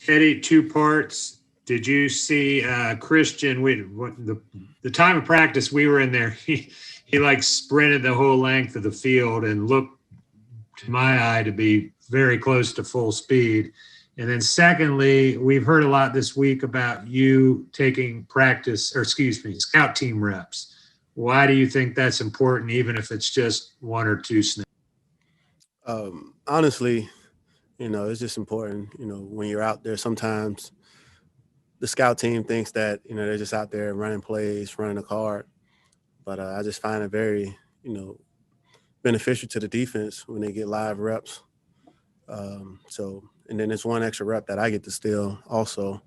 Teddy, two parts. Did you see Christian? The time of practice we were in there, he like sprinted the whole length of the field and looked to my eye to be very close to full speed. And then secondly, we've heard a lot this week about you taking scout team reps. Why do you think that's important, even if it's just one or two snaps? Honestly, it's just important. When you're out there, sometimes the scout team thinks that, they're just out there running plays, running a card. But I just find it very, beneficial to the defense when they get live reps. And then it's one extra rep that I get to steal also.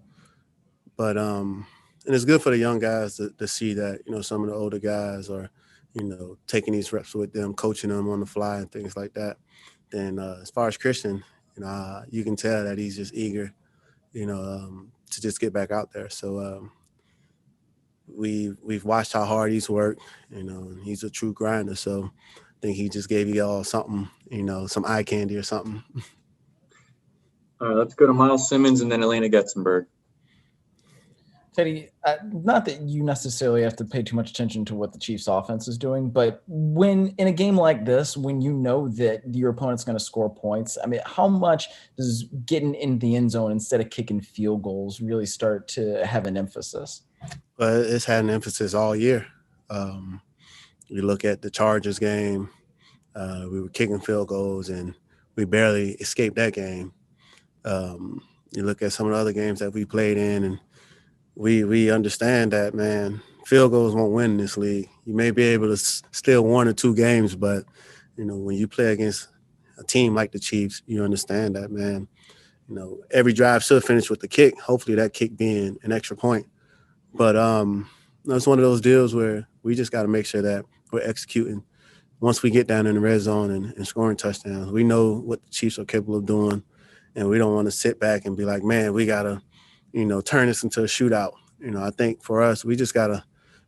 But and it's good for the young guys to see that, some of the older guys are, taking these reps with them, coaching them on the fly and things like that. Then as far as Christian, you can tell that he's just eager, to just get back out there. So we've watched how hard he's worked, and he's a true grinder. So I think he just gave you all something, some eye candy or something. All right, let's go to Miles Simmons and then Elena Getzenberg. Teddy, not that you necessarily have to pay too much attention to what the Chiefs offense is doing, but when in a game like this, when you know that your opponent's going to score points, I mean, how much does getting in the end zone instead of kicking field goals really start to have an emphasis? Well, it's had an emphasis all year. You look at the Chargers game, we were kicking field goals and we barely escaped that game. You look at some of the other games that we played in, and we understand that, man, field goals won't win this league. You may be able to steal one or two games, but, when you play against a team like the Chiefs, you understand that, man. Every drive should finish with the kick, hopefully that kick being an extra point. But it's one of those deals where we just got to make sure that we're executing. Once we get down in the red zone and scoring touchdowns, we know what the Chiefs are capable of doing, and we don't want to sit back and be like, man, we got to, turn this into a shootout. I think for us, we just got to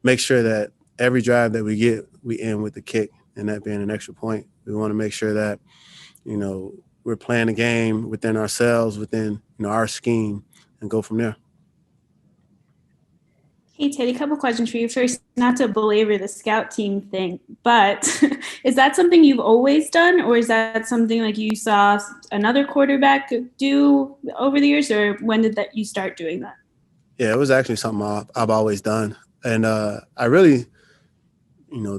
make sure that every drive that we get, we end with the kick, and that being an extra point. We want to make sure that, we're playing the game within ourselves, within, our scheme, and go from there. Hey, Teddy, a couple questions for you. First, not to belabor the scout team thing, but is that something you've always done, or is that something like you saw another quarterback do over the years, or when did that you start doing that? Yeah, it was actually something I've always done. And I really,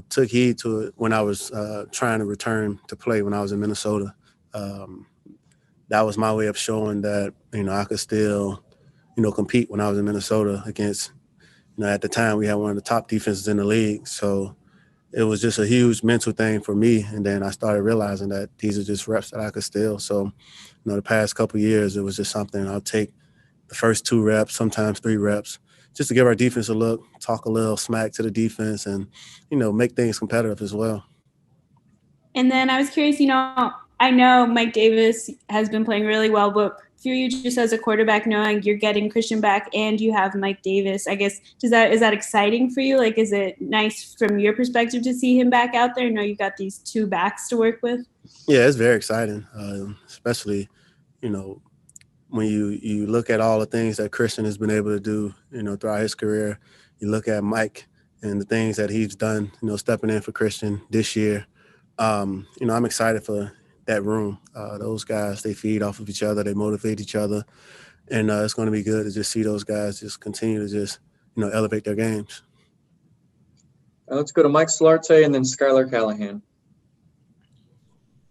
took heed to it when I was trying to return to play when I was in Minnesota. That was my way of showing that, I could still, compete when I was in Minnesota against, at the time we had one of the top defenses in the league. So it was just a huge mental thing for me. And then I started realizing that these are just reps that I could steal. So, the past couple of years, it was just something I'll take the first 2 reps, sometimes 3 reps, just to give our defense a look, talk a little smack to the defense and, make things competitive as well. And then I was curious, I know Mike Davis has been playing really well, but for you just as a quarterback, knowing you're getting Christian back and you have Mike Davis, I guess, is that exciting for you? Like, is it nice from your perspective to see him back out there? You got these 2 backs to work with. Yeah, it's very exciting, especially, when you look at all the things that Christian has been able to do, throughout his career. You look at Mike and the things that he's done, stepping in for Christian this year. I'm excited for that room. Those guys, they feed off of each other. They motivate each other. And it's going to be good to just see those guys just continue to just, elevate their games. Let's go to Mike Solarte and then Skylar Callahan.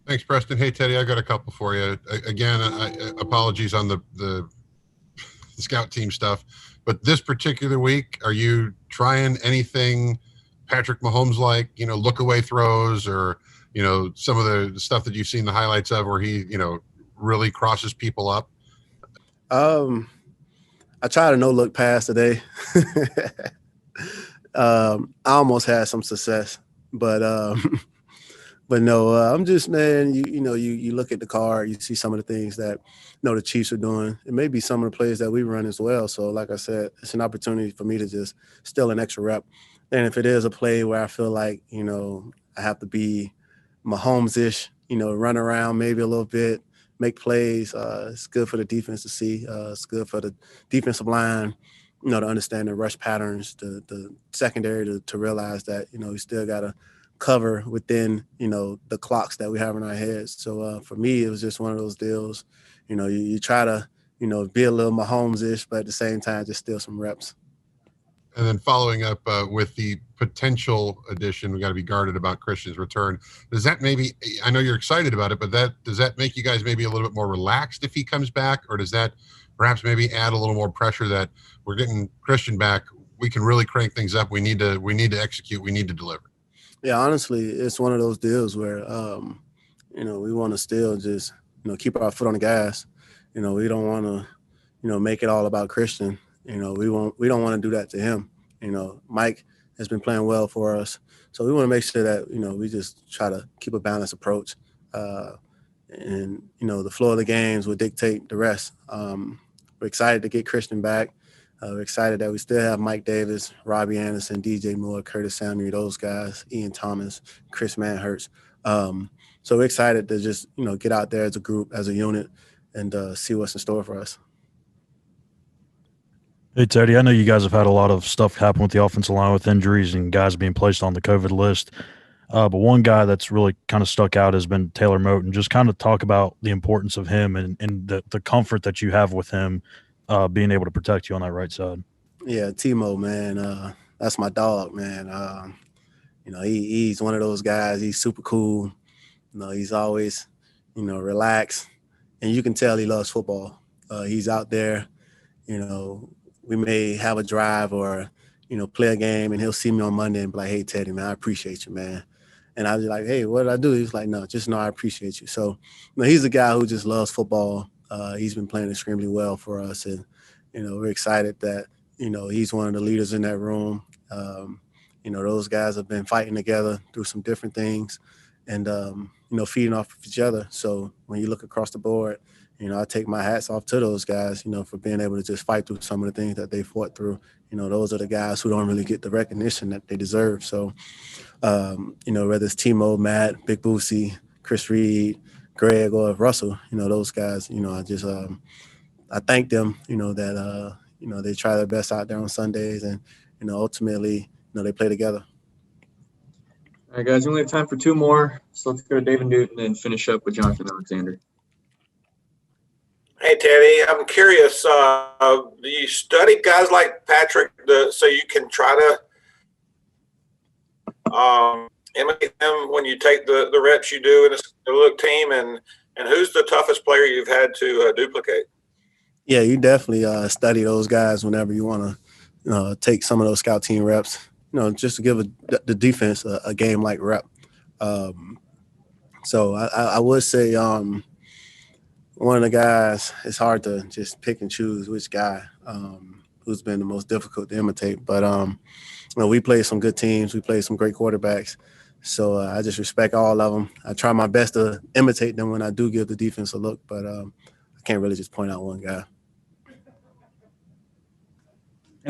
Thanks, Preston. Hey, Teddy, I got a couple for you. Again, apologies on the scout team stuff. But this particular week, are you trying anything Patrick Mahomes like, look away throws or, some of the stuff that you've seen the highlights of where he, really crosses people up? I tried a no-look pass today. I almost had some success, but no, I'm just, man, you look at the card, you see some of the things that, the Chiefs are doing. It may be some of the plays that we run as well. So like I said, it's an opportunity for me to just steal an extra rep. And if it is a play where I feel like, I have to be Mahomes-ish, run around maybe a little bit, make plays. It's good for the defense to see. It's good for the defensive line, to understand the rush patterns, the secondary to realize that, we still got to cover within, the clocks that we have in our heads. So for me, it was just one of those deals. You try to, be a little Mahomes-ish, but at the same time, just steal some reps. And then following up with the potential addition, we got to be guarded about Christian's return. Does that maybe, I know you're excited about it, but does that make you guys maybe a little bit more relaxed if he comes back? Or does that perhaps maybe add a little more pressure that we're getting Christian back? We can really crank things up. We need to execute. We need to deliver. Yeah, honestly, it's one of those deals where, we want to still just, keep our foot on the gas. We don't want to, make it all about Christian. We don't want to do that to him. Mike has been playing well for us. So we want to make sure that, we just try to keep a balanced approach. And the flow of the games will dictate the rest. We're excited to get Christian back. We're excited that we still have Mike Davis, Robbie Anderson, DJ Moore, Curtis Samuel, those guys, Ian Thomas, Chris Manhurst. So we're excited to just, get out there as a group, as a unit, and see what's in store for us. Hey, Teddy, I know you guys have had a lot of stuff happen with the offensive line with injuries and guys being placed on the COVID list. But one guy that's really kind of stuck out has been Taylor Moton. Just kind of talk about the importance of him and the comfort that you have with him being able to protect you on that right side. Yeah, Timo, man, that's my dog, man. He's one of those guys. He's super cool. He's always, relaxed. And you can tell he loves football. He's out there, we may have a drive or, play a game, and he'll see me on Monday and be like, hey, Teddy, man, I appreciate you, man. And I'll be like, hey, what did I do? He's like, no, just know I appreciate you. So he's a guy who just loves football. He's been playing extremely well for us. And, we're excited that, he's one of the leaders in that room. Those guys have been fighting together through some different things and, feeding off of each other. So when you look across the board, I take my hats off to those guys, for being able to just fight through some of the things that they fought through. Those are the guys who don't really get the recognition that they deserve. So, whether it's Timo, Matt, Big Boosie, Chris Reed, Greg, or Russell, those guys, I just I thank them, that, they try their best out there on Sundays and, ultimately, they play together. All right, guys, we only have time for two more. So let's go to David Newton and finish up with Jonathan Alexander. Hey, Teddy, I'm curious, do you study guys like Patrick so you can try to imitate them when you take the reps you do in a little team? And who's the toughest player you've had to duplicate? Yeah, you definitely study those guys whenever you want to take some of those scout team reps, just to give the defense a game-like rep. So I would say one of the guys, it's hard to just pick and choose which guy who's been the most difficult to imitate. But, we play some good teams. We play some great quarterbacks. So I just respect all of them. I try my best to imitate them when I do give the defense a look, but I can't really just point out one guy.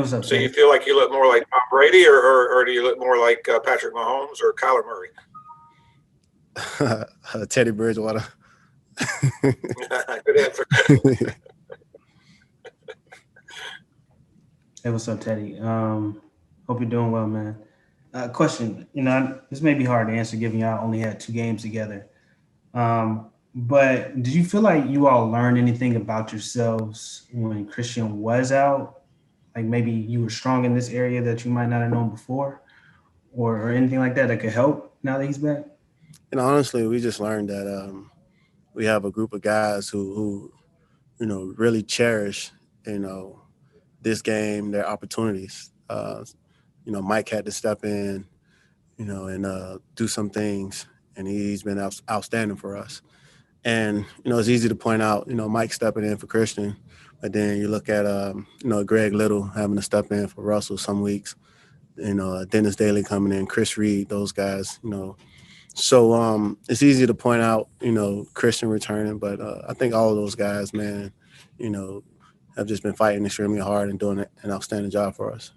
So you feel like you look more like Tom Brady or do you look more like Patrick Mahomes or Kyler Murray? Teddy Bridgewater. Good answer. Hey, what's up, Teddy? Hope you're doing well, man. Question, this may be hard to answer given y'all only had 2 games together. But did you feel like you all learned anything about yourselves when Christian was out? Like maybe you were strong in this area that you might not have known before or anything like that could help now that he's back? Honestly, we just learned that we have a group of guys who really cherish, this game, their opportunities. Mike had to step in, and do some things, and he's been outstanding for us. And, it's easy to point out, Mike stepping in for Christian, but then you look at, Greg Little having to step in for Russell some weeks, Dennis Daly coming in, Chris Reed, those guys, So it's easy to point out, Christian returning, but I think all of those guys, man, have just been fighting extremely hard and doing an outstanding job for us.